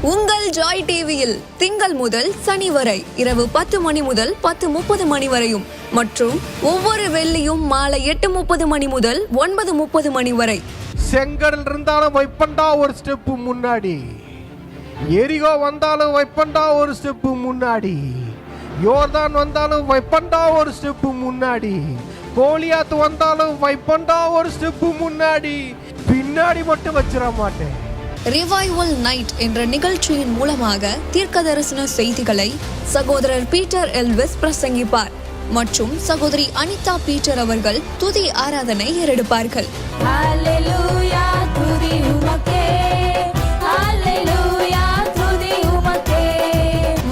உங்கள் ஜாய் டிவியில் திங்கள் முதல் சனி வரை இரவு 10 மணி முதல் 10:30 மணி வரையும் மற்றும் ஒவ்வொரு வெள்ளியும் மாலை 8:30 மணி முதல் 9:30 மணி வரை. செங்கடல் இருந்தாலும் வைப்பண்டா ஒரு ஸ்டெப் முன்னாடி, எரிகோ வந்தாலும் வைப்பண்டா ஒரு ஸ்டெப் முன்னாடி, யோர்தான் வந்தாலும் வைப்பண்டா ஒரு ஸ்டெப் முன்னாடி, கோலியாத்து வந்தாலும் வைப்பண்டா ஒரு ஸ்டெப் முன்னாடி, பின்னாடி மட்டும் வச்சிட மாட்டேன். ரிவைவல் நைட் என்ற நிகழ்ச்சியின் மூலமாக தீர்க்க தரிசன செய்திகளை சகோதரர் பீட்டர் எல்விஸ் பிரசங்கிப்பார் மற்றும் சகோதரி அனிதா பீட்டர் அவர்கள் துதி ஆராதனை ஏறெடுப்பார்கள்.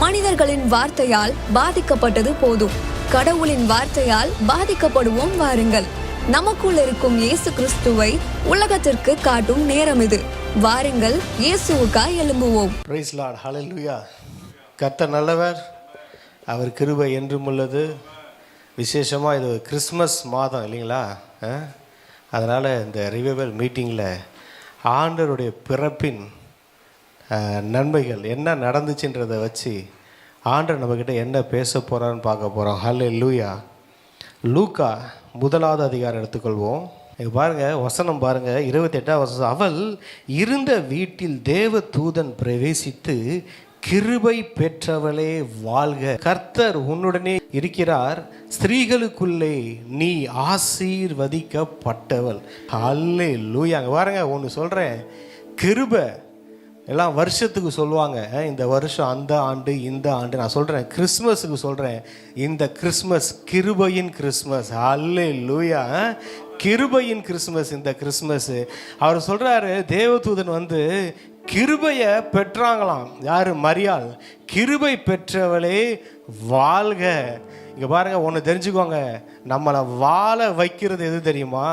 மனிதர்களின் வார்த்தையால் பாதிக்கப்பட்டது போதும், கடவுளின் வார்த்தையால் பாதிக்கப்படுவோம் வாருங்கள். நமக்குள் இருக்கும் இயேசு கிறிஸ்துவை உலகத்திற்கு காட்டும் நேரம் இது. வாருங்கள், இயேசுவுக்காய் எழும்புவோம். பிரைஸ் லார்ட், ஹல்லேலூயா. கர்த்தர் நல்லவர், அவர் கிருபை என்றும் உள்ளது. விசேஷமாக இது கிறிஸ்மஸ் மாதம் இல்லைங்களா? அதனால் இந்த ரிவைவல் மீட்டிங்கில் ஆண்டவருடைய பிறப்பின் நன்மைகள் என்ன நடந்துச்சுன்றதை வச்சு ஆண்டவர் நம்மக்கிட்ட என்ன பேச போகிறான்னு பார்க்க போகிறோம். ஹல்லேலூயா. லூக்கா 1 அதிகாரம் எடுத்துக்கொள்வோம். பாருங்க, வசனம் பாருங்க, 28 வசனம். அவள் இருந்த வீட்டில் தேவ தூதன் பிரவேசித்து, கிருபை பெற்றவளே வாழ்க, கர்த்தர் உன்னுடனே இருக்கிறார், ஸ்திரீகளுக்குள்ளே நீ ஆசீர்வதிக்கப்பட்டவள். ஹல்லேலூயா. அங்கே பாருங்க, ஒன்று சொல்கிறேன், கிருபை எல்லாம் வருஷத்துக்கு சொல்லுவாங்க. இந்த வருஷம் அந்த ஆண்டு இந்த ஆண்டு. நான் சொல்கிறேன், கிறிஸ்மஸுக்கு சொல்கிறேன், இந்த கிறிஸ்மஸ் கிருபையின் கிறிஸ்மஸ். ஹல்லேலூயா. கிருபையின் கிறிஸ்மஸ் இந்த கிறிஸ்மஸ். அவர் சொல்கிறாரு, தேவதூதன் வந்து கிருபையை பெற்றாங்களாம். யார்? மரியாள். கிருபை பெற்றவளே வாழ்க. இங்கே பாருங்கள், ஒன்று தெரிஞ்சுக்கோங்க, நம்மளை வாழ வைக்கிறது எது தெரியுமா?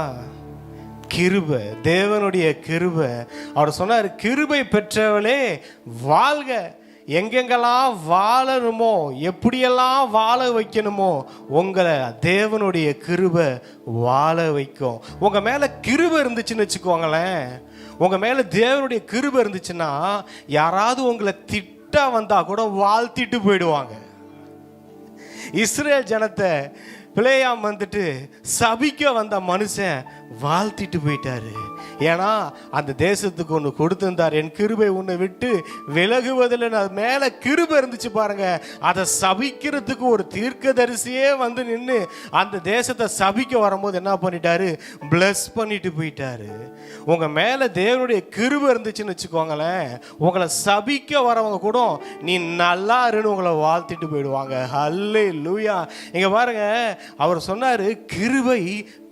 கிருபை, தேவனுடைய கிருபை. அவர் சொன்னார், கிருபை பெற்றவளே வாழ்க. எங்கெங்கெல்லாம் வாழணுமோ, எப்படியெல்லாம் வாழ வைக்கணுமோ, உங்களை தேவனுடைய கிருபை வாழ வைக்கும். உங்கள் மேலே கிருபை இருந்துச்சுன்னு வச்சுக்கோங்களேன், உங்கள் மேலே தேவனுடைய கிருபை இருந்துச்சுன்னா யாராவது உங்களை திட்ட வந்தால் கூட வாழ்த்திட்டு போயிடுவாங்க. இஸ்ரேல் ஜனத்தை பிளேயாம் வந்துட்டு சபிக்க வந்த மனுஷன் வாழ்த்திட்டு போயிட்டாரு. ஏன்னா அந்த தேசத்துக்கு ஒன்று கொடுத்திருந்தார், என் கிருபை உன்னை விட்டு விலகுவதில். மேலே கிருபை இருந்துச்சு பாருங்க. அதை சபிக்கிறதுக்கு ஒரு தீர்க்கதரிசியே வந்து நின்று அந்த தேசத்தை சபிக்க வரும்போது என்ன பண்ணிட்டாரு? பிளஸ் பண்ணிட்டு போயிட்டாரு. உங்கள் மேலே தேவனுடைய கிருபை இருந்துச்சுன்னு வச்சுக்கோங்களேன், உங்களை சபிக்க வரவங்க கூட நீ நல்லா இருன்னு உங்களை வாழ்த்திட்டு போயிடுவாங்க. ஹல்லேலூயா. இங்கே பாருங்க, அவர் சொன்னார், கிருபை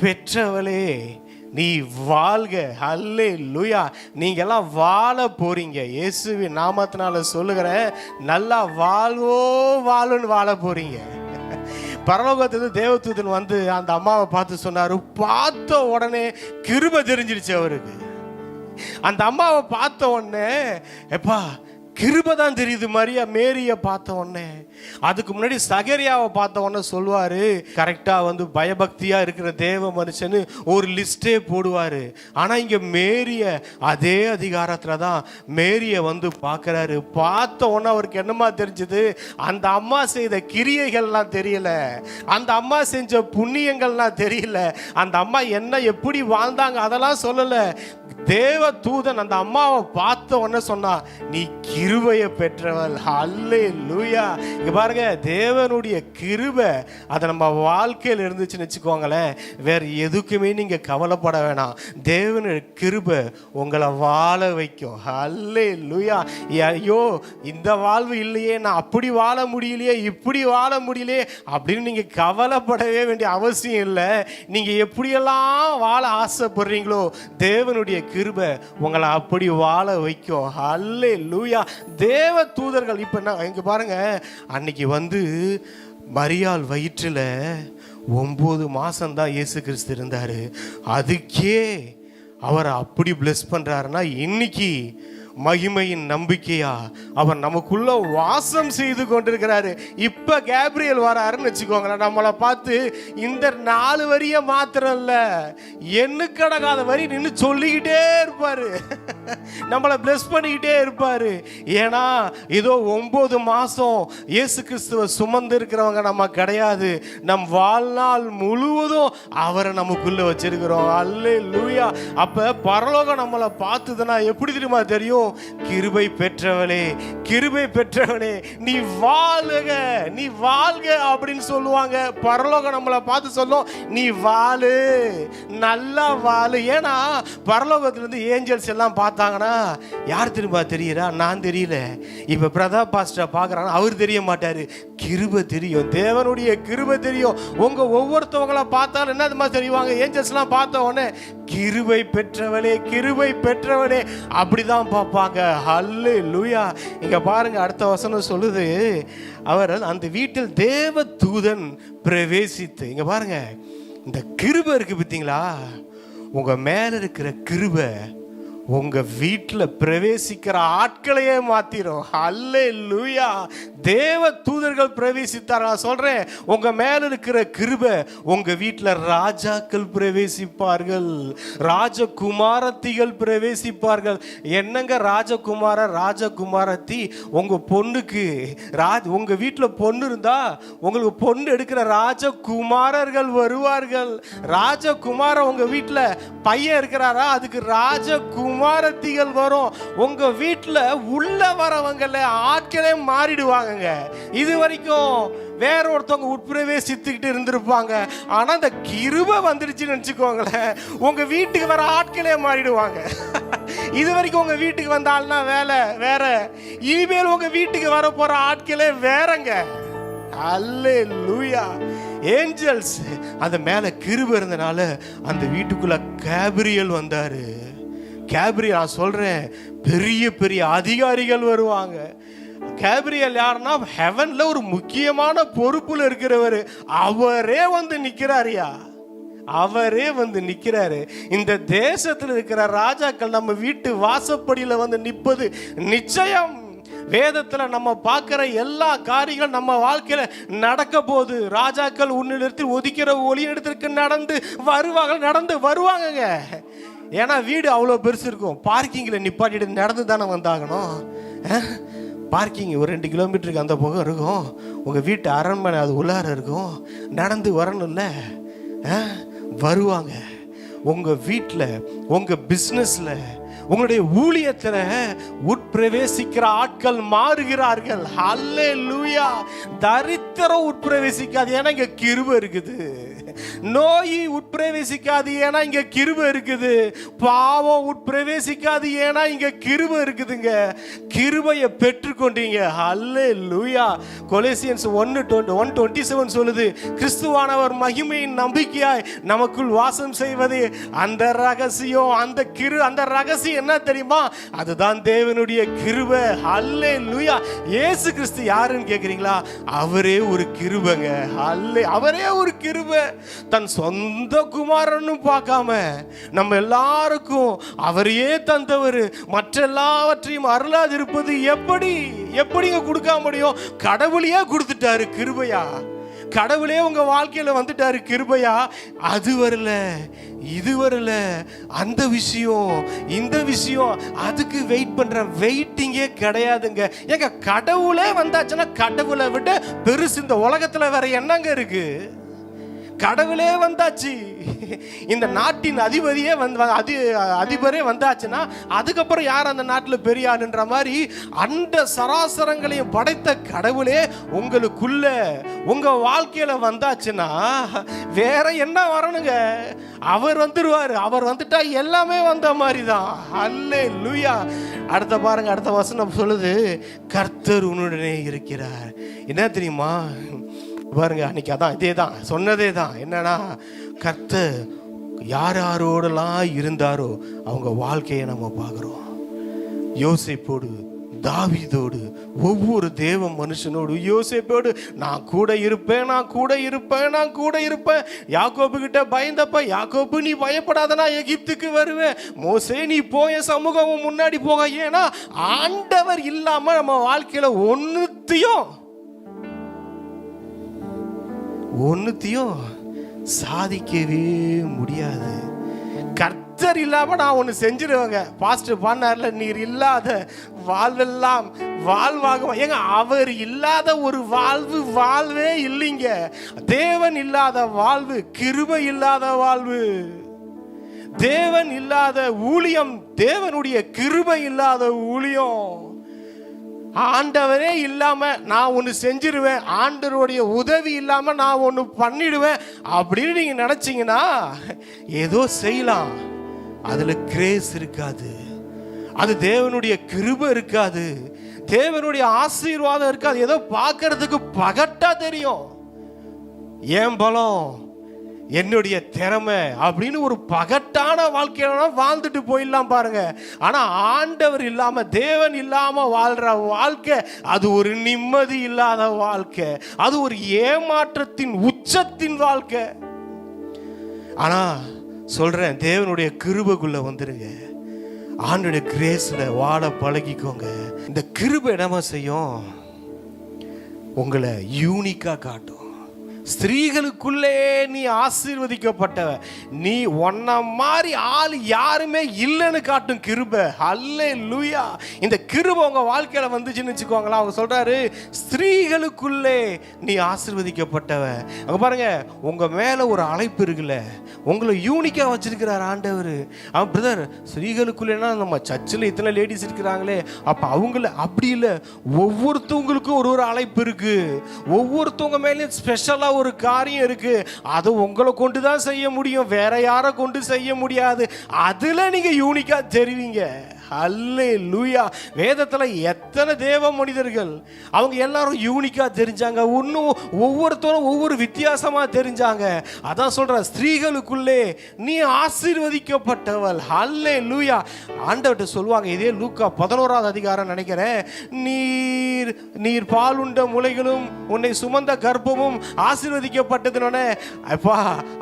பெற்றவளே நீ வாழ்க. ஹல்லேலூயா. நீங்க எல்லாம் வாழ போறீங்க. இயேசுவின் நாமத்தினால சொல்லுகிறேன், நல்லா வாழுன்னு வாழ போறீங்க. பரலோகத்திலிருந்து தேவதூதன் வந்து அந்த அம்மாவை பார்த்து சொன்னாரு, பார்த்த உடனே கிருபை தெரிஞ்சிருச்சு அவருக்கு. அந்த அம்மாவை பார்த்த உடனே, எப்பா கிருபை தான் தெரியுது. மேரியை பார்த்த உடனே, அதுக்கு முன்னாடி சகரியாவை பார்த்த உடனே சொல்லுவார், கரெக்டாக வந்து பயபக்தியாக இருக்கிற தேவ மனுஷன்னு ஒரு லிஸ்டே போடுவார். ஆனால் இங்கே மேரியை அதே அதிகாரத்தில் தான் மேரியை வந்து பார்க்குறாரு. பார்த்த உடனே அவருக்கு என்னமா தெரிஞ்சது? அந்த அம்மா செய்த கிரியைகள்லாம் தெரியல, அந்த அம்மா செஞ்ச புண்ணியங்கள்லாம் தெரியல, அந்த அம்மா என்ன எப்படி வாழ்ந்தாங்க அதெல்லாம் சொல்லலை. தேவ தூதன் அந்த அம்மாவை பார்த்த உடனே சொன்னா, நீ கிருபையை பெற்றவள். ஹல்லேலூயா. இங்க பாருங்க, தேவனுடைய கிருபை அதை நம்ம வாழ்க்கையில் இருந்துச்சுன்னு வச்சுக்கோங்களேன், வேற எதுக்குமே நீங்க கவலைப்பட வேணாம். தேவனுடைய கிருபை உங்களை வாழ வைக்கும். ஹல்லேலூயா. ஐயோ இந்த வாழ்வு இல்லையே, நான் அப்படி வாழ முடியலையே, இப்படி வாழ முடியலையே அப்படின்னு நீங்க கவலைப்படவே வேண்டிய அவசியம் இல்லை. நீங்க எப்படியெல்லாம் வாழ ஆசைப்படுறீங்களோ, தேவனுடைய கிருபை உங்களை அப்படி வாழ வைக்கும். ஹல்லேலூயா. தேவ தூதர்கள் இப்ப இங்க பாருங்க, அன்னைக்கு வந்து மரியாள் வயிற்றில் 9 மாசம்தான் இயேசு கிறிஸ்து இருந்தாரு. அதுக்கே அவரை அப்படி பிளஸ் பண்றாருன்னா, இன்னைக்கு மகிமையின் நம்பிக்கையா அவர் நமக்குள்ள வாசம் செய்து கொண்டிருக்கிறாரு. இப்ப கேப்ரியல் வராருன்னு வச்சுக்கோங்களேன், நம்மளை பார்த்து இந்த 4 வரிய மாத்திரம் இல்ல, எண்ணுக்கடங்காத வரி நின்று சொல்லிக்கிட்டே இருப்பாரு, நம்மளை பிளஸ் பண்ணிக்கிட்டே இருப்பாரு. ஏன்னா இதோ 9 மாசம் இயேசு கிறிஸ்துவை சுமந்து இருக்கிறவங்க நம்ம கிடையாது. நம் வாழ்நாள் முழுவதும் அவரை நமக்குள்ள வச்சிருக்கிறோம். அல்லேலூயா. அப்ப பரலோகம் நம்மளை பார்த்ததுன்னா எப்படி தெரியுமா தெரியும்? கிருபை பெற்றவளே, கிருபை பெற்றவனே, நீ வாழ்க, நீ வாழ்க அப்படின்னு சொல்லுவாங்க. பரலோகம் நம்மளை பார்த்து சொல்லும், நீ வாழு, நல்லா வாழு. ஏன்னா பரலோகத்திலிருந்து ஏஞ்சல்ஸ் எல்லாம் பார்த்தாங்கன்னா யார் தெரியுமா தெரியுறா? நான் தெரியல. இப்ப பிரதாப் பாஸ்டர் பார்க்கறாங்க, அவர் தெரிய மாட்டாரு. கிருபை தெரியும், தேவனுடைய கிருபை தெரியும். உங்க ஒவ்வொருத்தவங்கள பார்த்தாலும் என்ன தெரியுவாங்க? ஏஞ்சல்ஸ் எல்லாம் பார்த்த உடனே கிருபை பெற்றவளே, கிருபை பெற்றவளே அப்படிதான் பார்ப்பாங்க. ஹல்லேலூயா. இங்க பாருங்க, அடுத்த வசனம் சொல்லுது, அவர் அந்த வீட்டில் தேவ தூதன் பிரவேசித்து. இங்க பாருங்க, இந்த கிருபை இருக்கு பார்த்தீங்களா? உங்க மேல இருக்கிற கிருபை உங்க வீட்டில் பிரவேசிக்கிற ஆட்களையே மாத்திரும். அல்லேலூயா. தேவ தூதர்கள் பிரவேசித்தார். நான் சொல்றேன், உங்க மேல இருக்கிற கிருபை உங்க வீட்டில் ராஜாக்கள் பிரவேசிப்பார்கள், ராஜகுமாரத்திகள் பிரவேசிப்பார்கள். என்னங்க ராஜகுமார ராஜகுமாரத்தி? உங்க பொண்ணுக்கு உங்க வீட்டில் பொண்ணு இருந்தா உங்களுக்கு பொண்ணு எடுக்கிற ராஜகுமாரர்கள் வருவார்கள். ராஜகுமார உங்க வீட்டில் பையன் இருக்கிறாரா, அதுக்கு ராஜகுமாரத்திகள் வரும். உங்க வீட்டில் உள்ள வரவங்கள ஆட்களே மாறிடுவாங்க. இது வரைக்கும் வேற ஒருத்தவங்க உட்பிரவேசித்துக்கிட்டு இருந்திருப்பாங்க. ஆனா இந்த கிருபை வந்துடுச்சுன்னு நினைச்சுக்கோங்களேன், உங்க வீட்டுக்கு வர ஆட்களே மாறிடுவாங்க. இது வரைக்கும் உங்க வீட்டுக்கு வந்த ஆள்னா வேற, இனிமேல் உங்க வீட்டுக்கு வர போற ஆட்களே வேறங்க. அல்லேலூயா. ஏஞ்சல்ஸ் அந்த மேல கிருபை இருந்தனால அந்த வீட்டுக்குள்ள கேப்ரியல் வந்தாரு. கேப்ரியல், நான் சொல்றேன், பெரிய பெரிய அதிகாரிகள் வருவாங்க. கேப்ரியல் யாருன்னா ஹெவன்ல ஒரு முக்கியமான பொறுப்புல இருக்கிறவர். அவரே வந்து நிக்கிறாரியா, அவரே வந்து நிக்கிறாரு. இந்த தேசத்தில் இருக்கிற ராஜாக்கள் நம்ம வீட்டு வாசப்படியில வந்து நிற்பது நிச்சயம். வேதத்துல நம்ம பார்க்கிற எல்லா காரியங்களும் நம்ம வாழ்க்கையில நடக்க போது. ராஜாக்கள் உன்னிடத்தில் ஒதுக்கிற ஒளியிடத்திற்கு நடந்து வருவாங்க. ஏன்னா வீடு அவ்வளோ பெருசு இருக்கும். பார்க்கிங்கில் நிப்பாட்டிட்டு நடந்து தானே வந்தாகணும். பார்க்கிங் ஒரு 2 கிலோமீட்டருக்கு அந்த பக்கம் இருக்கும். உங்கள் வீட்டு அரண்மனை அது உள்ளார இருக்கும். நடந்து வரணும்ல, வருவாங்க. உங்கள் வீட்டில், உங்கள் பிஸ்னஸில், உங்களுடைய ஊழியத்தில் உட்பிரவேசிக்கிற ஆட்கள் மாறுகிறார்கள். அல்லேலூயா. தரித்திரம் உட்பிரவேசிக்காது, ஏன்னா இங்க கிருபை இருக்குது. நோய் உட்பிரவேசிக்காது, ஏன்னா இங்க கிருபை இருக்குது. பாவம் உட்பிரவேசிக்காது, ஏன்னா இங்க கிருபை இருக்குதுங்க. கிருபையை பெற்றுக்கொண்டீங்க. அல்லேலூயா. கொலோசியன்ஸ் 1:27 சொல்லுது, கிறிஸ்துவானவர் மகிமையின் நம்பிக்கையாய் நமக்குள் வாசம் செய்வது அந்த ரகசியம். அந்த ரகசியம் என்ன தெரியுமா? அதுதான் தேவனுடைய கிருபை. அல்லேலூயா. இயேசு கிறிஸ்து யாருன்னு கேக்குறீங்களா? அவரே ஒரு கிருபைங்க. அவரே ஒரு கிருபை. தன் சொந்த குமாரன்னு பார்க்காம நம்ம எல்லாருக்கும் அவரையே தந்தவர். மற்ற எல்லாவற்றையும் அருளாதிருப்பது எப்படிங்க கொடுக்க முடியும்? கடவுளையே கொடுத்துட்டாரு கிருபையா. கடவுளே உங்க வாழ்க்கையில வந்துட்டாரு கிருபையா. அது வரல, இது வரல, அந்த விஷயம், இந்த விஷயம், அதுக்கு வெயிட் பண்ற வெயிட்டிங்கே கிடையாதுங்க. ஏங்க கடவுளே வந்தாச்சுன்னா கடவுளை விட பெருசு இந்த உலகத்துல வேற என்னங்க இருக்கு? கடவுளே வந்தாச்சு. இந்த நாட்டின் அதிபரே வந்தாச்சுன்னா அதுக்கப்புறம் யார் அந்த நாட்டில் பெரிய ஆளுன்ற மாதிரி அந்த சராசரங்களையும் படைத்த கடவுளே உங்களுக்குள்ள உங்க வாழ்க்கையில வந்தாச்சுன்னா வேற என்ன வரணுங்க? அவர் வந்துருவாரு. அவர் வந்துட்டா எல்லாமே வந்த மாதிரி தான். அல்லேலூயா. அடுத்த பாருங்க, அடுத்த வசனம் சொல்லுது, கர்த்தர் உன்னுடனே இருக்கிறார். என்ன தெரியுமா பாருங்க, அன்னைக்கு அதான் இதே தான் சொன்னதே தான். என்னன்னா, கர்த்தர் யாரோடலாம் இருந்தாரோ அவங்க வாழ்க்கையை நம்ம பார்க்குறோம். யோசேப்போடு தாவீதோடு, ஒவ்வொரு தேவ மனுஷனோடு, யோசேப்போடு நான் கூட இருப்பேன், நான் கூட இருப்பேன், நான் கூட இருப்பேன். யாக்கோபு கிட்ட பயந்தப்ப, யாக்கோபு நீ பயப்படாத, நான் எகிப்துக்கு வருவேன். மோசே நீ போய சமூகம் முன்னாடி போக. ஏன்னா ஆண்டவர் இல்லாம நம்ம வாழ்க்கையில ஒன்னுத்தையும் சாதிக்கவே முடியாது. கர்த்தர் இல்லாம நான் ஒன்று செஞ்சிருவேங்க. பாஸ்டர் பண்ணார்ல, நீர் இல்லாத வாழ்வெல்லாம் வாழ்வாக. ஏங்க அவர் இல்லாத ஒரு வாழ்வே இல்லைங்க. தேவன் இல்லாத வாழ்வு கிருபை இல்லாத வாழ்வு. தேவன் இல்லாத ஊழியம் தேவனுடைய கிருபை இல்லாத ஊழியம். ஆண்டவரே இல்லாம நான் ஒன்று செஞ்சிருவேன், ஆண்டவருடைய உதவி இல்லாம நான் ஒன்று பண்ணிடுவேன் அப்படின்னு நீங்க நினைச்சீங்கன்னா ஏதோ செய்யலாம். அதுல கிரேஸ் இருக்காது, அது தேவனுடைய கிருபை இருக்காது, தேவனுடைய ஆசீர்வாதம் இருக்காது. ஏதோ பார்க்கறதுக்கு பகட்டா தெரியும். ஏன் பலம், என்னுடைய திறமை அப்படின்னு ஒரு பகட்டான வாழ்க்கையில வாழ்ந்துட்டு போயிடலாம் பாருங்க. ஆனா ஆண்டவர் இல்லாம, தேவன் இல்லாம வாழ்ற வாழ்க்கை அது ஒரு நிம்மதி இல்லாத வாழ்க்கை, அது ஒரு ஏமாற்றத்தின் உச்சத்தின் வாழ்க்கை. ஆனா சொல்றேன், தேவனுடைய கிருபைக்குள்ள வந்துருங்க, ஆண்டோடைய கிரேஸ்ல வாழ பழகிக்கோங்க. இந்த கிருபை என்னமா செய்யும், உங்களை யூனிக்கா காட்டும். ஸ்திரீகளுக்குள்ளே நீ ஆசீர்வதிக்கப்பட்டவ, நீ உன்ன மாதிரி ஆள் யாருமே இல்லைன்னு காட்டும் கிருபை. அல்லேலூயா. இந்த கிருபை உங்க வாழ்க்கையில வந்துச்சுன்னு வச்சுக்கோங்களேன். அவங்க சொல்றாரு, ஸ்திரீகளுக்குள்ளே நீ ஆசீர்வதிக்கப்பட்டவ. அங்க பாருங்க, உங்க மேல ஒரு அழைப்பு இருக்குல்ல, உங்களை யூனிக்கா வச்சிருக்கிறார் ஆண்டவர். அவன் பிரதர், ஸ்திரீகளுக்குள்ளேனா நம்ம சர்ச்சில் இத்தனை லேடிஸ் இருக்கிறாங்களே, அப்ப அவங்கள அப்படி இல்லை, ஒவ்வொருத்தவங்களுக்கும் ஒரு அழைப்பு இருக்கு. ஒவ்வொருத்தவங்க மேலேயும் ஸ்பெஷலா ஒரு காரியம் இருக்கு. அது உங்களை கொண்டு தான் செய்ய முடியும், வேற யாரை கொண்டு செய்ய முடியாது. அதுல நீங்க யூனிக்கா தெரிவிங்க. அல்லேலூயா. வேதத்துல எத்தனை தேவ மனிதர்கள் அவங்க எல்லாரும் யூனிக்கா தெரிஞ்சாங்க. இன்னும் ஒவ்வொருத்தரும் ஒவ்வொரு வித்தியாசமா தெரிஞ்சாங்க. அதான் சொல்ற, ஸ்திரீகளுக்குள்ளே நீ ஆசீர்வதிக்கப்பட்டவள். அல்லேலூயா. ஆண்டவர்கிட்ட சொல்லுவாங்க, இதே லூக்கா 11வது அதிகாரம் நினைக்கிறேன், நீர் பால் உண்ட முலைகளும் உன்னை சுமந்த கர்ப்பமும் ஆசீர்வதிக்கப்பட்டதுன்னு. அப்பா,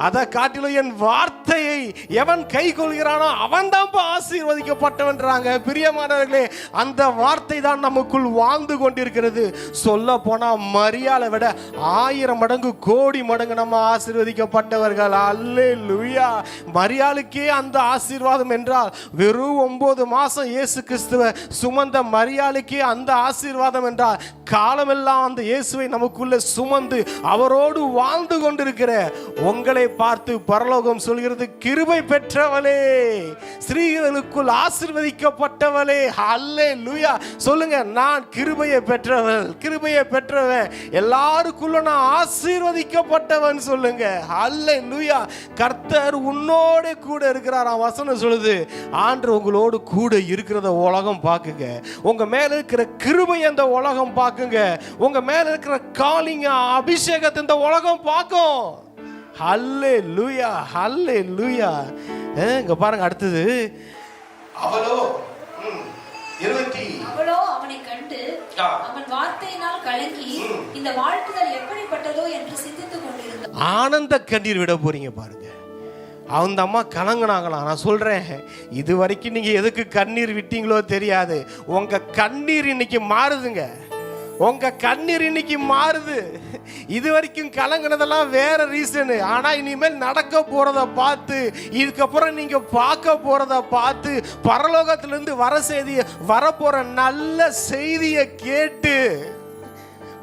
அதை காட்டிலும் என் வார்த்தையை எவன் கை கொள்கிறானோ அவன் தான் ஆசீர்வதிக்கப்பட்டவன். பிரியமானவர்களே, அந்த வார்த்தை தான் நமக்குள் வாழ்ந்து கொண்டிருக்கிறது. சொல்ல போனா மரியாதை விட 1000 மடங்கு கோடி மடங்கு நம்ம ஆசீர்வதிக்கப்பட்டவர்கள். அல்லேலூயா. மரியாளுக்கே அந்த ஆசீர்வாதம் என்றால், வெறும் 9 மாசம் இயேசு கிறிஸ்துவை சுமந்த மரியாளுக்கே அந்த ஆசீர்வாதம் என்றால், காலமெல்லாம் அந்த இயேசுவை நமக்குள்ள சுமந்து அவரோடு வாழ்ந்து கொண்டிருக்கிற உங்களை பார்த்து பரலோகம் சொல்கிறது, கிருபை பெற்றவளே, ஸ்திரீகளுக்குள் ஆசீர்வதிக்கப்பட்டவளே. அல்லேலூயா. சொல்லுங்க, நான் கிருபையை பெற்றவள், கிருபையை பெற்றவன், எல்லாருக்குள்ள நான் ஆசீர்வதிக்கப்பட்டவன் சொல்லுங்க. அல்லேலூயா. கர்த்தர் உன்னோட கூட இருக்கிறார். வசனம் சொல்லுது, ஆண்டவர் உங்களோடு கூட இருக்கிறத உலகம் பார்க்குங்க. உங்க மேல இருக்கிற கிருபை அந்த உலகம் பார்க்குங்க. உங்க மேல இருக்கிற காலிங்க அபிஷேகத்தை இந்த உலகம் பார்க்கும். அல்லேலூயா. அல்லேலூயா. இங்க பாருங்க, அடுத்தது, அவளோ அவனை கண்டு அவன் வார்த்தையினால் கலங்கி இந்த வாழ்த்துதல் எப்படிப்பட்டதோ என்று சிந்தித்துக் கொண்டிருந்தான். ஆனந்த கண்ணீர் விட போறீங்க பாருங்க. அந்த அம்மா கலங்கினாங்களாம். நான் சொல்றேன், இது வரைக்கும் நீங்க எதுக்கு கண்ணீர் விட்டீங்களோ தெரியாது. உங்க கண்ணீர் இன்னைக்கு மாறுதுங்க. உங்க கண்ணீர் இன்னைக்கு மாறுது. இது வரைக்கும் கலங்கினதெல்லாம் வேற ரீசனு. ஆனா இனிமேல் நடக்க போறத பார்த்து, இதுக்கப்புறம் நீங்க பார்க்க போறத பார்த்து, பரலோகத்திலிருந்து வரப்போற நல்ல செய்தியை கேட்டு,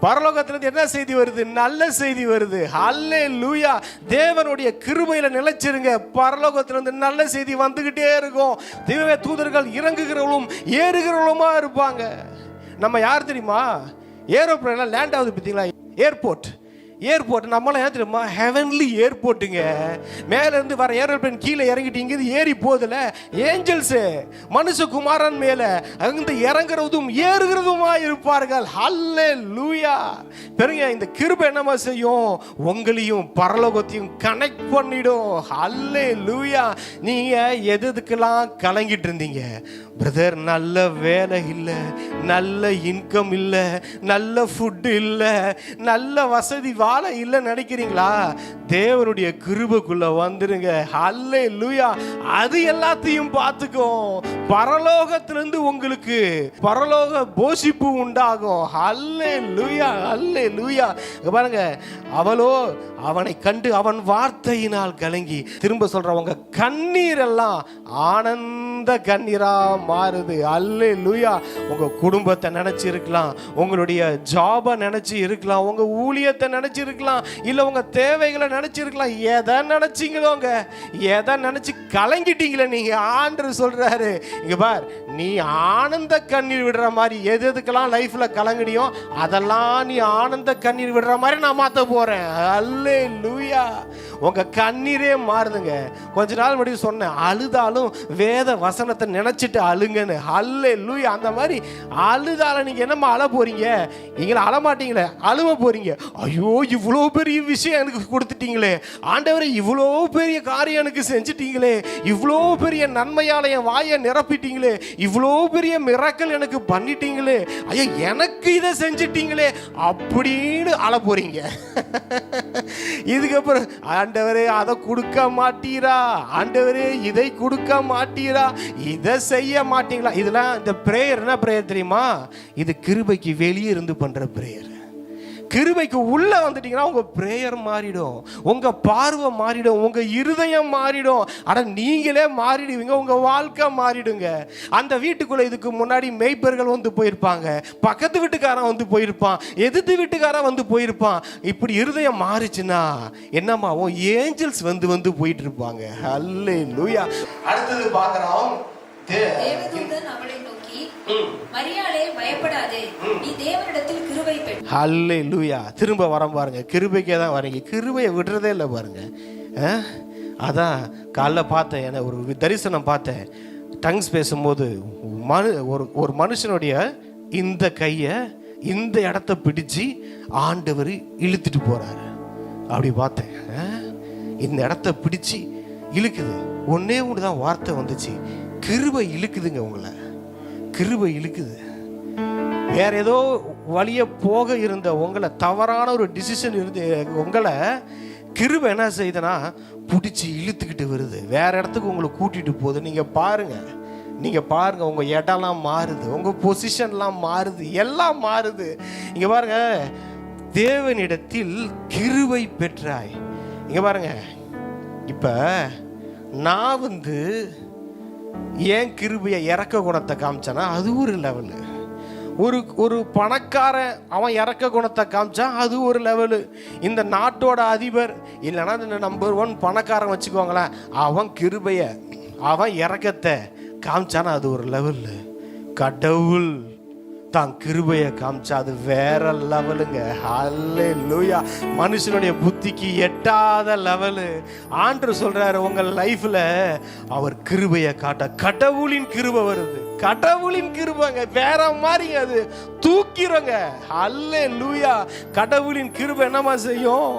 பரலோகத்திலிருந்து என்ன செய்தி வருது? நல்ல செய்தி வருது. அல்லேலூயா. தேவனுடைய கிருபையில நிலைச்சிருங்க. பரலோகத்திலிருந்து நல்ல செய்தி வந்துகிட்டே இருக்கும். தெய்வ தூதர்கள் இறங்குகிறவளும் ஏறுகிறவளுமா இருப்பாங்க. நம்ம யார் தெரியுமா? ஏரோப்ளேன்ல லேண்ட் ஆகுது பார்த்தீங்களா, ஏர்போர்ட். ஏர்போர்ட் நம்மளாம் ஏன் தெரியுமா, ஹெவன்லி ஏர்போர்ட்டுங்க. மேலேருந்து வர ஏரோப்ளேன் கீழே இறங்கிட்டு இங்கே ஏறி போதில் ஏஞ்சல்ஸு மனுஷகுமாரன் மேலே அங்கே இறங்குறதும் ஏறுகிறதுமா இருப்பார்கள். ஹல்லேலூயா. பெருங்க, இந்த கிருபை என்னமா செய்யும், உங்களையும் பரலோகத்தையும் கனெக்ட் பண்ணிடும். ஹல்லேலூயா. நீங்கள் எதுக்கெல்லாம் கலங்கிட்டு இருந்தீங்க, பிரதர் நல்ல வேலை இல்லை, நல்ல இன்கம் இல்லை, நல்ல ஃபுட்டு இல்லை, நல்ல வசதி வாழ இல்லைன்னு நினைக்கிறீங்களா, தேவனுடைய கிருபைக்குள்ள வந்துருங்க. ஹல்லேலூயா. அது எல்லாத்தையும் பார்த்துக்கும். பரலோகத்திலிருந்து உங்களுக்கு பரலோக போஷிப்பு உண்டாகும். ஹல்லேலூயா, ஹல்லேலூயா. பாருங்க, அவளோ அவனை கண்டு அவன் வார்த்தையினால் கலங்கி, திரும்ப சொல்றவங்க கண்ணீர் எல்லாம் ஆனந்த கண்ணீரா மாறுது. அல்லேலூயா. உங்க குடும்பத்தை நினைச்சு இருக்கலாம், உங்களுடைய ஜாபை நினைச்சு இருக்கலாம், உங்க ஊழியத்தை நினைச்சு இருக்கலாம், இல்ல உங்க தேவைகளை நினைச்சிருக்கலாம். எதை நினைச்சீங்களோங்க, எதை நினைச்சு கலங்கிட்டீங்களே நீங்க, ஆண்டவர் சொல்றாரு, இங்க பார், நீ ஆனந்த கண்ணீர் விடுற மாதிரி எதுக்கெல்லாம் லைஃப்ல கலங்கினியோ அதெல்லாம் நீ ஆனந்த கண்ணீர் விடுற மாதிரி நான் மாத்த போறேன். அல்லேலூயா. உங்க கண்ணீரே மாறுதுங்க. கொஞ்ச நாள் முன்னாடி சொன்னேன், அழுதாலும் வேத வசனத்தை நினைச்சிட்டு அழுங்கன்னு. அல்லேலூயா. அந்த மாதிரி அழுதால நீங்க என்னமா அழ போறீங்க, நீங்கள அழமாட்டீங்களே, அழுவ போறீங்க. ஐயோ, இவ்வளோ பெரிய விஷயம் எனக்கு கொடுத்துட்டீங்களே ஆண்டவரே, இவ்வளோ பெரிய காரியம் எனக்கு செஞ்சிட்டீங்களே, இவ்வளோ பெரிய நன்மையால என் வாயை நிரப்பிட்டீங்களே, இவ்வளோ பெரிய மிராக்கிள் எனக்கு பண்ணிட்டீங்களே, ஐயா எனக்கு இதை செஞ்சிட்டீங்களே அப்படின்னு அழ போறீங்க. இதுக்கப்புறம் ஆண்டவரே அதை கொடுக்க மாட்டீரா, ஆண்டவரே இதை கொடுக்க மாட்டீரா, இதை செய்ய மாட்டீங்களா. இதெல்லாம் இந்த பிரேயர் என்ன பிரேயர் தெரியுமா, இது கிருபைக்கு வெளியே இருந்து பண்ற பிரேயர். கிருபைக்கு உள்ள வந்துட்டீங்கன்னா உங்க பிரேயர் மாறிடும், உங்க பார்வை மாறிடும், உங்க இருதயம் மாறிடும். ஆனா நீங்களே மாறிடுவீங்க, உங்க வாழ்க்கை மாறிடுங்க. அந்த வீட்டுக்குள்ள இதுக்கு முன்னாடி மேய்ப்பர்கள் வந்து போயிருப்பாங்க, பக்கத்து வீட்டுக்காரன் வந்து போயிருப்பான், எதிர்த்து வீட்டுக்காரன் வந்து போயிருப்பான். இப்படி இருதயம் மாறிச்சுன்னா என்னமாவும், ஏஞ்சல்ஸ் வந்து வந்து போயிட்டு இருப்பாங்க. அல்லேலூயா. அடுத்தது பார்க்கிறோம், தேவதூதன் அவளை நோக்கி, மரியாளே பயப்படாதே, நீ தேவனிடத்தில் கிருபை பெற்றாய். ஹல்லேலூயா. திரும்ப வரம் பாருங்க, கிருபைக்கே தான் வரீங்க, கிருபையை விடுறதே இல்லை பாருங்க. அதான் காலைல பார்த்தேன், ஒரு தரிசனம் பார்த்தேன். டங்ஸ் பேசும்போது ஒரு மனுஷனுடைய இந்த கையை இந்த இடத்த பிடிச்சு ஆண்டவர் இழுத்துட்டு போறாரு. அப்படி பார்த்தேன், இந்த இடத்த பிடிச்சு இழுக்குது. ஒன்னே ஒன்று தான் வார்த்தை வந்துச்சு, கிருபை இழுக்குதுங்க. உங்களை கிருபை இழுக்குது. வேற ஏதோ வழிய போக இருந்த உங்களை, தவறான ஒரு டிசிஷன் இருந்து உங்களை கிருபை என்ன செய்யுதுன்னா பிடிச்சி இழுத்துக்கிட்டு வருது, வேற இடத்துக்கு உங்களை கூட்டிட்டு போகுது. நீங்க பாருங்க, நீங்க பாருங்க, உங்க இடம்லாம் மாறுது, உங்க பொசிஷன்லாம் மாறுது, எல்லாம் மாறுது. இங்க பாருங்க, தேவனிடத்தில் கிருபை பெற்றாய். இங்க பாருங்க, இப்ப நான் ஏன் கிருபையை இறக்க குணத்தை காமிச்சானா அது ஒரு லெவலு. ஒரு பணக்காரன் அவன் இறக்க குணத்தை காமிச்சா அது ஒரு லெவலு. இந்த நாட்டோட அதிபர் இல்லைன்னா இந்த நம்பர் 1 பணக்காரன் வச்சுக்கோங்களேன், அவன் கிருபையை அவன் இறக்கத்தை காமிச்சானா அது ஒரு லெவலு. கடவுள் தான் கிருபையை காமிச்சா அது வேற லெவலுங்க. ஹல்லேலூயா. மனுஷனுடைய புத்திக்கு எட்டாத லெவலு. ஆண்டவர் சொல்றாரு, உங்க லைஃப்ல அவர் கிருபையை காட்ட கடவுளின் கிருபை வருது. கடவுளின் கிருபைங்க வேற மாதிரிங்க, அது தூக்கிறோங்க. ஹல்லேலூயா. கடவுளின் கிருபை என்னமா செய்யும்,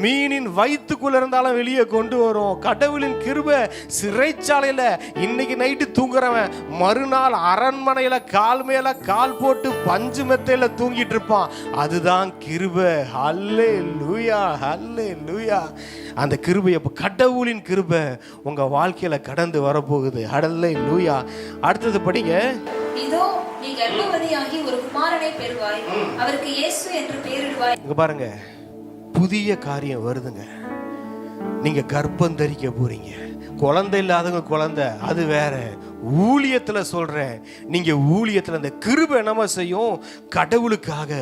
மீனின் வயிற்றுக்குள்ள இருந்தாலும் வெளியே கொண்டு வரும். கடவுளின் கிருபை சிறைச்சாலையில இன்னைக்கு நைட்டு தூங்குறவன் மறுநாள் அரண்மனையில கால் மேல கால் போட்டு பஞ்சு மெத்தையில தூங்கிட்டு இருப்பான். அதுதான் கிருபை. ஹல்லேலூயா, ஹல்லேலூயா. அந்த கிருபை, கடவுளின் கிருபை உங்க வாழ்க்கையில கடந்து வரப்போகுது. ஹல்லேலூயா. அடுத்தது படிங்க. இதோ நீ கர்ப்பவதியாகி ஒரு குமாரனை பெறுவாய், அவருக்கு இயேசு என்று பெயரிடுவாய். இங்க பாருங்க, புதிய காரியம் வருதுங்க. நீங்க கர்ப்பம் தரிக்க போறீங்க. குழந்தை இல்லாதவங்க குழந்தை அது வேற. ஊழியத்துல சொல்றேன், நீங்க ஊழியத்துல அந்த கிருபை என்னமா செய்யும், கடவுளுக்காக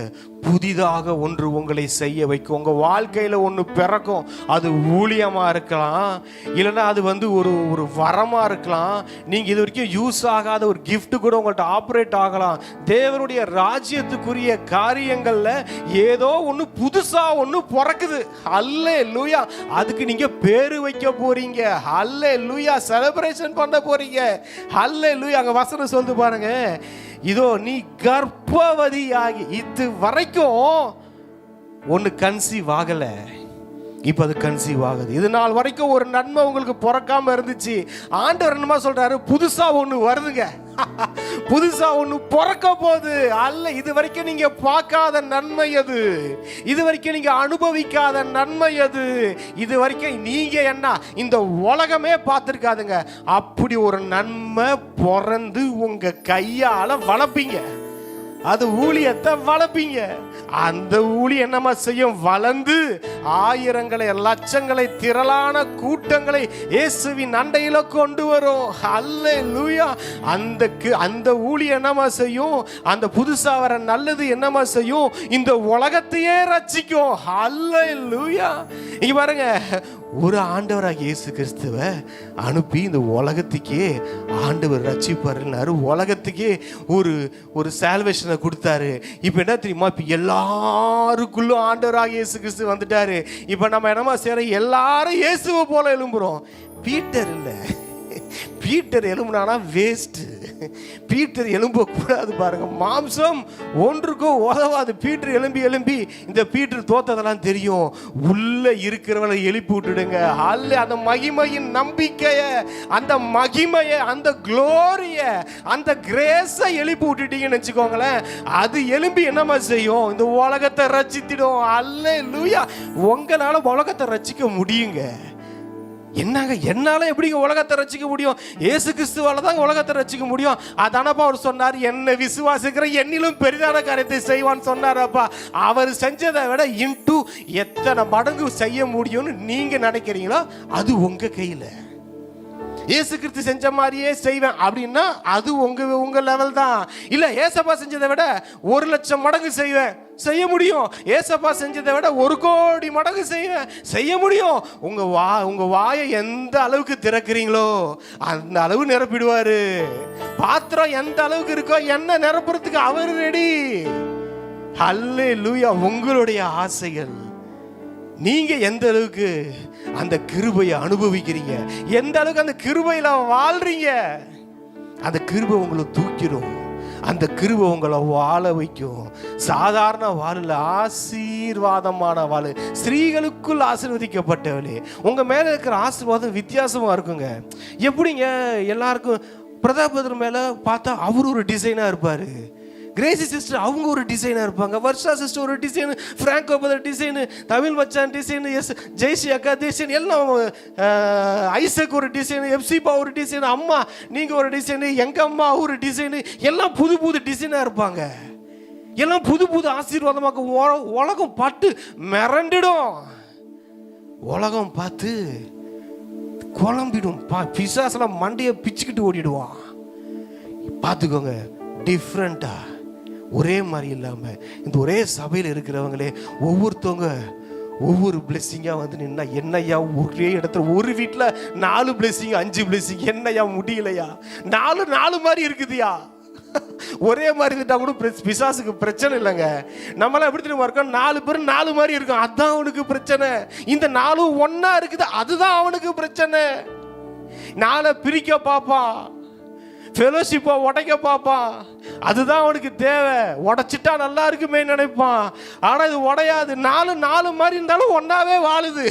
புதிதாக ஒன்று உங்களை செய்ய வைக்கும். உங்கள் வாழ்க்கையில் ஒன்று பிறக்கும். அது ஊழியமாக இருக்கலாம், இல்லைன்னா அது வந்து ஒரு வரமாக இருக்கலாம். நீங்கள் இது வரைக்கும் யூஸ் ஆகாத ஒரு கிஃப்ட் கூட உங்கள்கிட்ட ஆப்ரேட் ஆகலாம். தேவனுடைய ராஜ்யத்துக்குரிய காரியங்களில் ஏதோ ஒன்று புதுசாக ஒன்று பிறக்குது. அல்லேலூயா. அதுக்கு நீங்கள் பேரு வைக்க போறீங்க. அல்லேலூயா. செலிப்ரேஷன் பண்ண போறீங்க. அல்லேலூயா. அங்கே வசனம் சொல்லுது பாருங்க, இதோ நீ கர்ப்பவதியாகி இது வரைக்கும் ஒன்று கன்சீவ் ஆகலை, இப்போ அது கன்சீவ் ஆகுது. இது நாள் வரைக்கும் ஒரு நன்மை உங்களுக்கு பிறக்காம இருந்துச்சு. ஆண்டவர் என்னமா சொல்றாரு, புதுசா ஒன்று வருதுங்க, புதுசா ஒன்று பிறக்க போகுது. அல்ல, இது வரைக்கும் நீங்க பார்க்காத நன்மை அது, இது வரைக்கும் நீங்க அனுபவிக்காத நன்மை அது, இது வரைக்கும் நீங்க என்ன இந்த உலகமே பார்த்துருக்காதுங்க. அப்படி ஒரு நன்மை பிறந்து உங்க கையால வளர்ப்பீங்க. அது ஊழியத்தை வளர்ப்பீங்க. அந்த ஊழியம் என்னமா செய்யும், வளர்ந்து ஆயிரங்களை லட்சங்களை திரளான கூட்டங்களை இயேசுவின் அண்டையில கொண்டு வரும். அல்லேலூயா. அந்த ஊழியம் என்னமா செய்யும், அந்த புதுசா வர நல்லது என்னமா செய்யும், இந்த உலகத்தையே ரட்சிக்கும். அல்லேலூயா. இங்க பாருங்க, ஒரு ஆண்டவராக இயேசு கிறிஸ்துவை அனுப்பி இந்த உலகத்துக்கே ஆண்டவர் ரட்சிப்பாருன்னாரு. உலகத்துக்கே ஒரு சால்வேஷனை கொடுத்தாரு. இப்போ என்ன தெரியுமா, இப்போ எல்லாருக்குள்ளும் ஆண்டவராக இயேசு கிறிஸ்து வந்துட்டாரு. இப்போ நம்ம என்னமா செய்யறோம், எல்லாரும் இயேசுவை போல எழும்புறோம். பீட்டர் இல்லை, பீட்டர் எழும்புனானா வேஸ்ட். பீட்டர் எழும்பக்கூடாது பாருங்க. மாம்சம் ஒன்றுக்கும் உதவாது. பீட்டர் எழும்பி இந்த பீட்டர் தோத்ததெல்லாம் தெரியும். உள்ள இருக்கிறவனை எழுப்பி விட்டுடுங்க. அல்ல, அந்த மகிமையின் நம்பிக்கைய, அந்த மகிமைய, அந்த குளோரிய, அந்த கிரேஸை எழுப்பி விட்டுட்டீங்கன்னு வச்சுக்கோங்களேன். அது எழும்பி என்னமா செய்யும், இந்த உலகத்தை ரட்சித்திடும். அல்லேலூயா. உங்களால உலகத்தை ரட்சிக்க முடியுங்க. என்னங்க, என்னால எப்படிங்க உலகத்தை ரட்சிக்க முடியும்? இயேசு கிறிஸ்துவால தான் உலகத்தை ரட்சிக்க முடியும். அதானப்பா அவர் சொன்னார், என்னை விசுவாசிக்கிற என்னிலும் பெரிதான காரியத்தை செய்வான்னு சொன்னாரப்பா. அவர் செஞ்சதை விட இன்டூ எத்தனை மடங்கு செய்ய முடியும்னு நீங்க நினைக்கிறீங்களோ அது உங்க கையில. இயேசு கிறிஸ்து செஞ்ச மாதிரியே செய்வேன் அப்படின்னா அது உங்க லெவல் தான். இல்ல, ஏசப்பா செஞ்சதை விட 1,00,000 மடங்கு செய்வேன், செய்ய முடியும். ஏசப்பா செஞ்சதை விட 1,00,00,000 மடங்கு செய்ய முடியும். உங்க வாயை எந்த அளவுக்கு திறக்கிறீங்களோ அந்த அளவு நிரப்பிடுவாரு. பாத்திரம் எந்த அளவுக்கு இருக்கோ என்ன நிரப்புறதுக்கு அவர் ரெடி. அல்லேலூயா. உங்களுடைய ஆசைகள், நீங்க எந்த அளவுக்கு அந்த கிருபையை அனுபவிக்கிறீங்க, எந்த அளவுக்கு அந்த கிருபையில வாழ்றீங்க, அந்த கிருபை உங்களை தூக்கிடும். அந்த கிருபை உங்களை வாழ வைக்கும். சாதாரண வாழல, ஆசீர்வாதமான வாழ. ஸ்திரீகளுக்குள் ஆசீர்வதிக்கப்பட்டவளே, உங்க மேல இருக்கிற ஆசீர்வாதம் வித்தியாசமா இருக்குங்க. எப்படிங்க, எல்லாருக்கும் பிரதாபதர் மேல பார்த்தா அவர் ஒரு டிசைனா இருப்பாரு, கிரேசி சிஸ்டர் அவங்க ஒரு டிசைனாக இருப்பாங்க, வர்ஷா சிஸ்டர் ஒரு டிசைனு, ஃப்ராங்கோ பதர் டிசைனு, தமிழ் மச்சான் டிசைனு, ஜெய்சி அக்கா டிசைன், எல்லாம் ஐசக் ஒரு டிசைனு, எப்சிபா ஒரு டிசைனு, அம்மா நீங்கள் ஒரு டிசைனு, எங்கள் அம்மா ஒரு டிசைனு, எல்லாம் புது புது டிசைனாக இருப்பாங்க. எல்லாம் புது புது ஆசீர்வாதமாக. உலகம் பார்த்து மிரண்டிடும். உலகம் பார்த்து குழம்பிடும். பிசாசெல்லாம் மண்டையை பிச்சுக்கிட்டு ஓடிடுவான். பார்த்துக்கோங்க, டிஃப்ரெண்டா, ஒரே மாதிரி இல்லாம இந்த ஒரே சபையில் இருக்கிறவங்களே ஒவ்வொருத்தவங்க ஒவ்வொரு பிளெஸ்ஸிங்காக வந்து நின்னா, என்னையா ஒரே இடத்துல ஒரு வீட்டில் 4 பிளெஸ்ஸிங் 5 பிளெஸ்ஸிங், என்னையா முடியலையா, 4 மாதிரி இருக்குதுயா. ஒரே மாதிரி இருந்தா கூட பிசாசுக்கு பிரச்சனை இல்லைங்க. நம்மளாம் எப்படி தெரியுமா இருக்கோம், 4 பேர் 4 மாதிரி இருக்கும், அதுதான் அவனுக்கு பிரச்சனை. இந்த 4 ஒன்னா இருக்குது, அதுதான் அவனுக்கு பிரச்சனை. 4 பிரிக்க பார்ப்பான், ஃபெலோஷிப்பை உடைக்க பார்ப்பான், அதுதான் அவனுக்கு தேவை. உடைச்சிட்டா நல்லா இருக்குமே நினைப்பான். ஆனால் இது உடையாது. 4 மாதிரி இருந்தாலும் ஒன்றாவே வாழுது.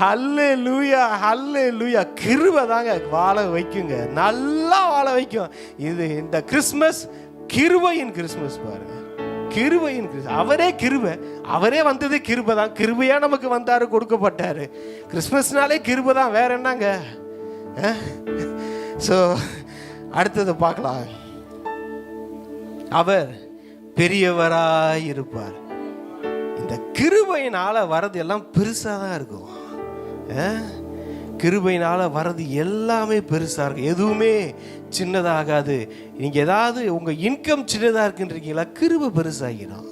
ஹல்லேலூயா, ஹல்லேலூயா. கிருபை தாங்க வாழ வைக்குங்க, நல்லா வாழ வைக்கும். இது இந்த கிறிஸ்மஸ் கிருபையின் கிறிஸ்மஸ் பாருங்க, கிருபையின் கிறிஸ்மஸ். அவரே கிருபை, அவரே வந்தது கிருபை தான். கிருபையா நமக்கு வந்தாரு, கொடுக்கப்பட்டாரு. கிறிஸ்மஸ்னாலே கிருபை தான், வேற என்னங்க. ஸோ அடுத்தது பார்க்கலாம். அவர் பெரியவராய் இருப்பார். இந்த கிருபையினால வரது எல்லாம் பெருசாக தான் இருக்கும். கிருபையினால் வர்றது எல்லாமே பெருசாக இருக்கும், எதுவுமே சின்னதாகாது. நீங்கள் ஏதாவது உங்கள் இன்கம் சின்னதாக இருக்குன்றீங்களா, கிருபை பெருசாகிடும்.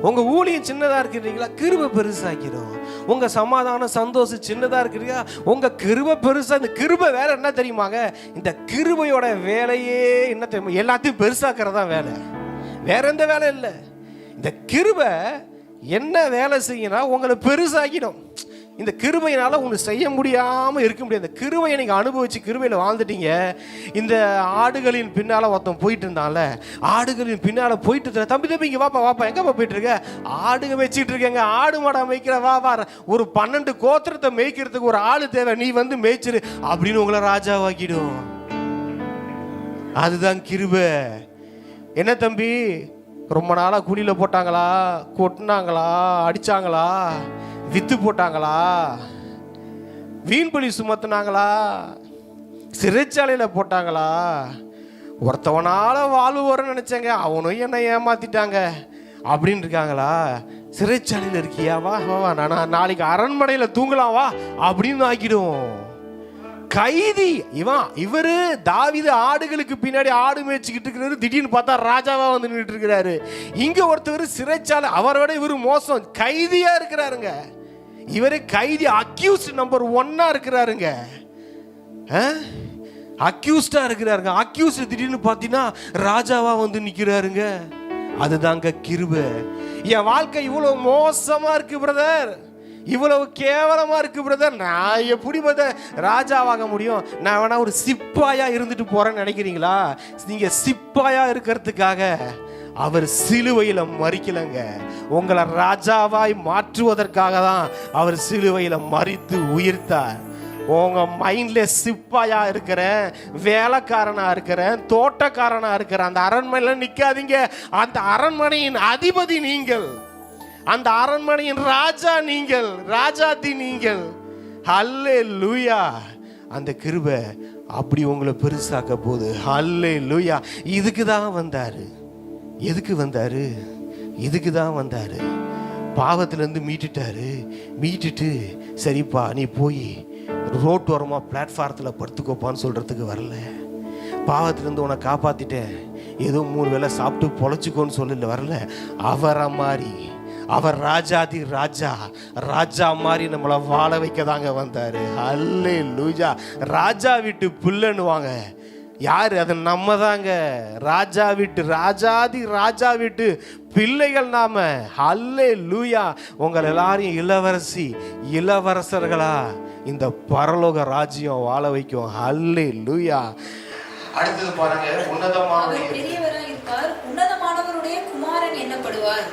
உங்கள் ஊழியம் சின்னதாக இருக்கிறீங்களா, கிருபை பெருசாகிடும். உங்கள் சமாதானம் சந்தோஷம் சின்னதாக இருக்கிறீங்களா, உங்கள் கிருபை பெருசாக. இந்த கிருபை வேலை என்ன தெரியுமாங்க, இந்த கிருபையோட வேலையே என்ன தெரியுமா, எல்லாத்தையும் பெருசாக்குறது தான் வேலை, வேற எந்த வேலை இல்லை. இந்த கிருபை என்ன வேலை செய்யணும், உங்களை பெருசாகிடும். இந்த கிருபையினால் உங்களுக்கு செய்ய முடியாமல் இருக்க முடியாது. இந்த கிருபையை நீங்கள் அனுபவித்து கிருபையில் வாழ்ந்துட்டீங்க. இந்த ஆடுகளின் பின்னால் ஒருத்தன் போயிட்டு இருந்தால, ஆடுகளின் பின்னால் போயிட்டு இருந்த தம்பி இங்கே வாப்பா எங்கேப்பா போயிட்டு இருக்க, ஆடுங்க மேய்ச்சிட்டு இருக்கேங்க, ஆடு மாடா மேய்க்கிற, வா ஒரு 12 கோத்திரத்தை மேய்க்கிறதுக்கு ஒரு ஆள் தேவை, நீ வந்து மேய்ச்சிரு அப்படின்னு உங்களை ராஜாவாக்கிடும். அதுதான் கிருபை. என்ன தம்பி, ரொம்ப நாளாக குழியில் போட்டாங்களா, கொட்டினாங்களா, அடித்தாங்களா, வித்து போட்டாங்களா, வீண்பலி சுமத்துனாங்களா, சிறைச்சாலையில் போட்டாங்களா, ஒருத்தவனால வாழ்வு வரும்னு நினைச்சாங்க, அவனும் என்னை ஏமாத்திட்டாங்க அப்படின்னு இருக்காங்களா, சிறைச்சாலையில் இருக்கியா, வா நான் நாளைக்கு அரண்மனையில் தூங்கலாம் வா அப்படின்னு ஆக்கிடும். கைதி இவரு தாவீது ஆடுகளுக்கு பின்னாடி ஆடு மேய்ச்சிக்கிட்டு இருக்கிறாரு, திடீர்னு பார்த்தா ராஜாவா வந்து நின்றுட்டு இருக்கிறாரு. இங்க ஒருத்தர் சிறைச்சாலை, அவரை விட இவரு மோசம், கைதியா இருக்கிறாருங்க. இவரே கைதி, அக்யூஸ்ட் நம்பர் 1 இருக்கிறாருங்க, அக்யூஸ்டா இருக்கிறாருங்க. அக்யூஸ்ட் திடீர்னு பார்த்தீங்கன்னா ராஜாவா வந்து நிக்கிறாருங்க. அதுதாங்க கிருபை. என் வாழ்க்கை இவ்வளவு மோசமா இருக்கு பிரதர், இவ்வளவு கேவலமா இருக்கு பிரதர், நான் எப்படி பிரதர் ராஜாவாக முடியும், நான் வேணா ஒரு சிப்பாயா இருந்துட்டு போறேன்னு நினைக்கிறீங்களா? நீங்க சிப்பாயா இருக்கிறதுக்காக அவர் சிலுவையில மரிக்கலங்க, உங்களை ராஜாவாய் மாற்றுவதற்காக தான் அவர் சிலுவையில மரித்து உயிர்த்தார். உங்க மைண்ட்ல சிப்பாயா இருக்கிறேன், வேலைக்காரனா இருக்கிறேன், தோட்டக்காரனா இருக்கிறேன், அந்த அரண்மனையில நிக்காதீங்க. அந்த அரண்மனையின் அதிபதி நீங்கள், அந்த அரண்மனையின் ராஜா நீங்கள், ராஜாதி நீங்கள். ஹல்லேலூயா. அந்த கிருபை அப்படி உங்களை பெருசாக்க போகுது. ஹல்லேலூயா. இதுக்கு தான் வந்தாரு. எதுக்கு வந்தாரு? இதுக்கு தான் வந்தாரு. பாவத்திலேருந்து மீட்டுட்டாரு. மீட்டுட்டு சரிப்பா நீ போய் ரோட்டு ஓரமா பிளாட்ஃபாரத்தில் படுத்துக்கோப்பான்னு சொல்றதுக்கு வரல. பாவத்திலேருந்து உன்னை காப்பாத்திட்டேன், ஏதோ 3 வேளை சாப்பிட்டு பொழைச்சிக்கோன்னு சொல்லல, வரல. அவரை மாதிரி, அவர் ராஜாதி ராஜா, ராஜா மாதிரி நம்மளை வாழ வைக்க தாங்க வந்தாரு. ஹல்லேலூயா. ராஜா வீட்டு புள்ளன்னுவாங்க, யாரு? அது நம்ம தாங்க. ராஜா வீட்டு, ராஜாதி ராஜா வீட்டு பிள்ளைகள் நாம. ஹல்லேலூயா. உங்கள் எல்லாரையும் இளவரசி இளவரசர்களா இந்த பரலோக ராஜ்யம் வாழ வைக்கும். ஹல்லேலூயா. அடுத்தது பாருங்க, உன்னதமானவருடைய குமாரன் என்னப்படுவார்.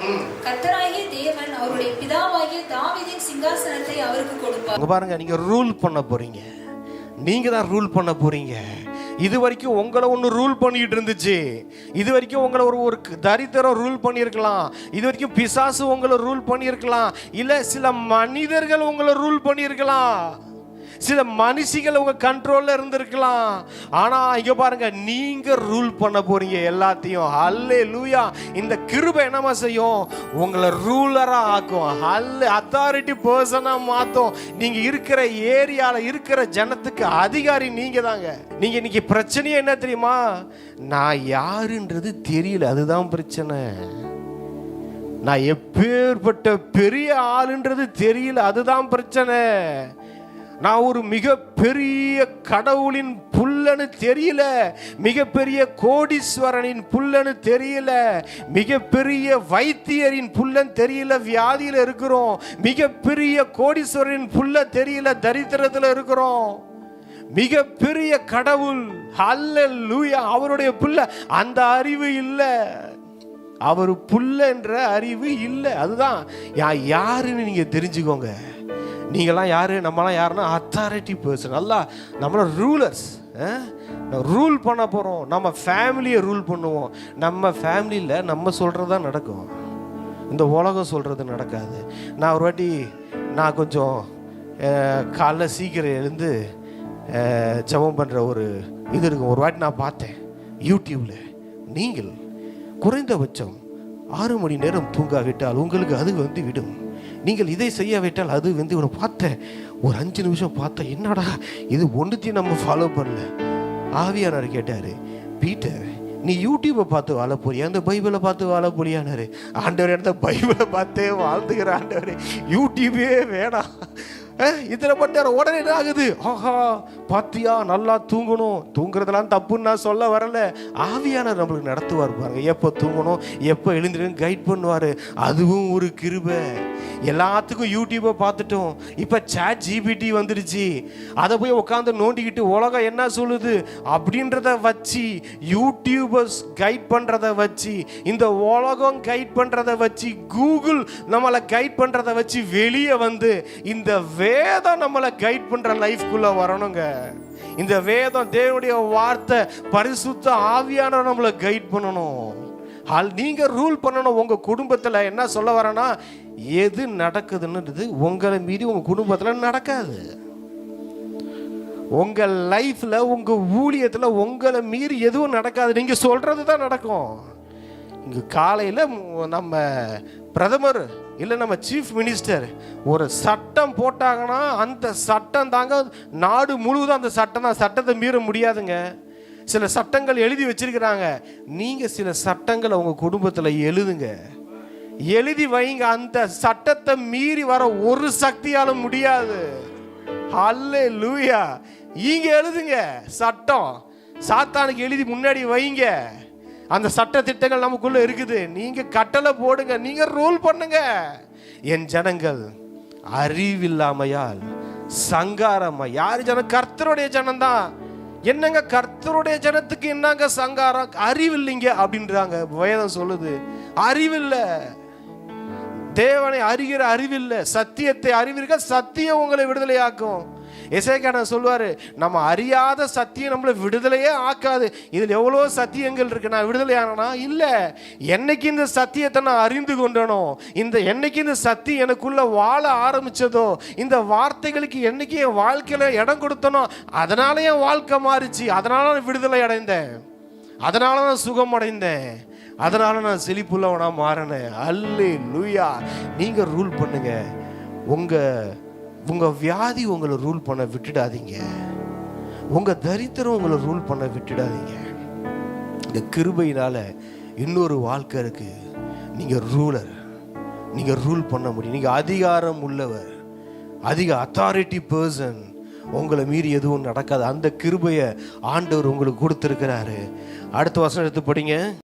கர்த்தராகிய தேவன் அவருடைய பிதாவாகிய தாவீதின் சிங்காசனத்தை அவருக்கு கொடுப்பார். அங்க பாருங்க, நீங்க ரூல் பண்ண போறீங்க, நீங்க தான் ரூல் பண்ண போறீங்க. இது வரைக்கும் உங்களை ஒன்று ரூல் பண்ணிட்டு இருந்துச்சு. இது வரைக்கும் உங்களை ஒரு தரித்திரம் ரூல் பண்ணியிருக்கலாம். இது வரைக்கும் பிசாசு உங்களை ரூல் பண்ணியிருக்கலாம். இல்லை சில மனிதர்கள் உங்களை ரூல் பண்ணியிருக்கலாம். சில மனுஷிகள் உங்க கண்ட்ரோல்ல இருந்திருக்கலாம். ஆனா இங்க பாருங்க, நீங்க ரூல் பண்ண போறீங்க எல்லாத்தையும். ஹல்லேலூயா. இந்த கிருபை என்னமா செய்யும்? உங்களை ரூலரா ஆக்கும். அத்தாரிட்டி பர்சனா மாத்தும். நீங்க இருக்கிற ஏரியால இருக்கிற ஜனத்துக்கு அதிகாரி நீங்க தாங்க. நீங்க இன்னைக்கு பிரச்சனையே என்ன தெரியுமா? நான் யாருன்றது தெரியல, அதுதான் பிரச்சனை. நான் எப்பேற்பட்ட பெரிய ஆளுன்றது தெரியல, அதுதான் பிரச்சனை. நான் ஒரு மிகப்பெரிய கடவுளின் புல்லன்னு தெரியல, மிகப்பெரிய கோடீஸ்வரனின் புல்லன்னு தெரியல, மிகப்பெரிய வைத்தியரின் புல்லன்னு தெரியல, வியாதியில இருக்கிறோம். மிகப்பெரிய கோடீஸ்வரனின் புல்ல தெரியல, தரித்திரத்தில் இருக்கிறோம். மிகப்பெரிய கடவுள், ஹல்லேலூயா, அவருடைய புல்ல அந்த அறிவு இல்லை, அவர் புல்ல என்ற அறிவு இல்லை. அதுதான் யாருன்னு நீங்க தெரிஞ்சுக்கோங்க. நீங்களாம் யாரு, நம்மளாம் யாருன்னா அத்தாரிட்டி பர்சன். நல்லா நம்மள ரூலர்ஸ், ரூல் பண்ண போகிறோம். நம்ம ஃபேமிலியை ரூல் பண்ணுவோம். நம்ம ஃபேமிலியில் நம்ம சொல்கிறது தான் நடக்கும், இந்த உலகம் சொல்கிறது நடக்காது. நான் ஒரு வாட்டி நான் கொஞ்சம் காலைல சீக்கிரம் எழுந்து ஜெபம் பண்ணுற ஒரு இது இருக்கும். ஒரு வாட்டி நான் பார்த்தேன் யூடியூப்பில், நீங்கள் குறைந்தபட்சம் 6 மணி நேரம் தூங்காவிட்டால் உங்களுக்கு அது வந்து விடும். நீங்கள் இதை செய்யாவிட்டால் அது வந்து இவனை பார்த்தேன், ஒரு 5 நிமிஷம் பார்த்தேன், என்னடா இது ஒன்றுத்தையும் நம்ம ஃபாலோ பண்ணல. ஆவியானவர் கேட்டார், பீட்டர் நீ யூடியூப்பை பார்த்து வாழ போறியா, அந்த பைபிளை பார்த்து வாழ போறியானாரு. ஆண்டவர் அந்த பைபிளை பார்த்தே வாழ்ந்துக்கிற ஆண்டவர், யூடியூபே வேணாம். இதில் பண்ண உடனே என்ன ஆகுது, ஆஹா பாத்தியா நல்லா தூங்கணும், தூங்குறதெல்லாம் தப்புன்னு நான் சொல்ல வரல. ஆவியானவர் நம்மளுக்கு நடத்துவார் பாருங்க, எப்போ தூங்கணும் எப்போ எழுந்திருன்னு கைட் பண்ணுவார். அதுவும் ஒரு கிருபை. எல்லாத்துக்கும் யூடியூப்பை பார்த்துட்டோம், இப்போ சாட் ஜிபிடி வந்துடுச்சு, அதை போய் உட்காந்து நோண்டிக்கிட்டு உலகம் என்ன சொல்லுது அப்படின்றத வச்சு, யூடியூபர்ஸ் கைட் பண்ணுறத வச்சு, இந்த உலகம் கைட் பண்ணுறத வச்சு, கூகுள் நம்மளை கைட் பண்ணுறத வச்சு வெளியே வந்து இந்த வேதம் நம்மளை கைட் பண்ற லைஃப்குள்ள வரணுங்க. இந்த வேதம் தேவனுடைய வார்த்தை பரிசுத்த ஆவியானவர் நம்மளை கைட் பண்ணணும். நீங்க ரூல் பண்ணணும். உங்க குடும்பத்துல என்ன சொல்ல வரேன்னா, எது நடக்குதுன்றது உங்களை மீறி உங்க குடும்பத்துல நடக்காது. உங்க லைஃப்ல உங்க ஊழியத்துல உங்களை மீறி எதுவும் நடக்காது. நீங்க சொல்றது தான் நடக்கும். இங்க காலையில நம்ம பிரதமர் இல்லை நம்ம சீஃப் மினிஸ்டர் ஒரு சட்டம் போட்டாங்கன்னா அந்த சட்டம் தாங்க நாடு முழுவதும் அந்த சட்டம் தான். சட்டத்தை மீற முடியாதுங்க. சில சட்டங்கள் எழுதி வச்சிருக்கிறாங்க. நீங்க சில சட்டங்களை உங்க குடும்பத்தில் எழுதுங்க, எழுதி வைங்க. அந்த சட்டத்தை மீறி வர ஒரு சக்தியாலும் முடியாது. ஹல்லேலூயா. இங்க எழுதுங்க சட்டம், சாத்தானுக்கு எழுதி முன்னாடி வைங்க. அந்த சட்ட திட்டங்கள் நமக்குள்ள இருக்குது. நீங்க கட்டளை போடுங்க, நீங்க ரூல் பண்ணுங்க. என் ஜனங்கள் அறிவில்லாமையால் சங்காரமா. யார் ஜனம்? கர்த்தருடைய ஜனம்தான். என்னங்க கர்த்தருடைய ஜனத்துக்கு என்னங்க சங்காரம்? அறிவில்லைங்க அப்படின்றாங்க. வேதம் சொல்லுது அறிவில்ல. தேவனை அறிகிற அறிவில்லை, சத்தியத்தை அறிவீர்கள், சத்தியம் உங்களை விடுதலையாக்கும். எசேக்கியா சொல்வாரு, நம்ம அறியாத சத்தியம் நம்மளை விடுதலையே ஆக்காது. இதில் எவ்வளோ சத்தியங்கள் இருக்கு. நான் விடுதலை ஆனா இல்லை, என்னைக்கு இந்த சத்தியத்தை நான் அறிந்து கொண்டனோ, என்னைக்கு இந்த சத்தியம் எனக்குள்ள வாழ ஆரம்பிச்சதோ, இந்த வார்த்தைகளுக்கு என்னைக்கு என் வாழ்க்கையில இடம் கொடுத்தனோ, அதனால என் வாழ்க்கை மாறிச்சு. அதனால நான் விடுதலை அடைந்தேன், அதனால நான் சுகம் அடைந்தேன், அதனால நான் செழிப்புள்ளவனா மாறினேன். அல்லேலூயா. நீங்க ரூல் பண்ணுங்க. உங்க வியாதி உங்களை ரூல் பண்ண விட்டுடாதீங்க. உங்க தரித்திரம் உங்களை ரூல் பண்ண விட்டுடாதீங்க. இந்த கிருபையினால இன்னொரு வாழ்க்கை இருக்கு. நீங்க ரூலர், நீங்க ரூல் பண்ண முடியும். நீங்க அதிகாரம் உள்ளவர், அதிக அத்தாரிட்டி பர்சன். உங்களை மீறி எதுவும் நடக்காது. அந்த கிருபையை ஆண்டவர் உங்களுக்கு கொடுத்திருக்கிறாரு. அடுத்த வசனம் எடுத்து படிங்க.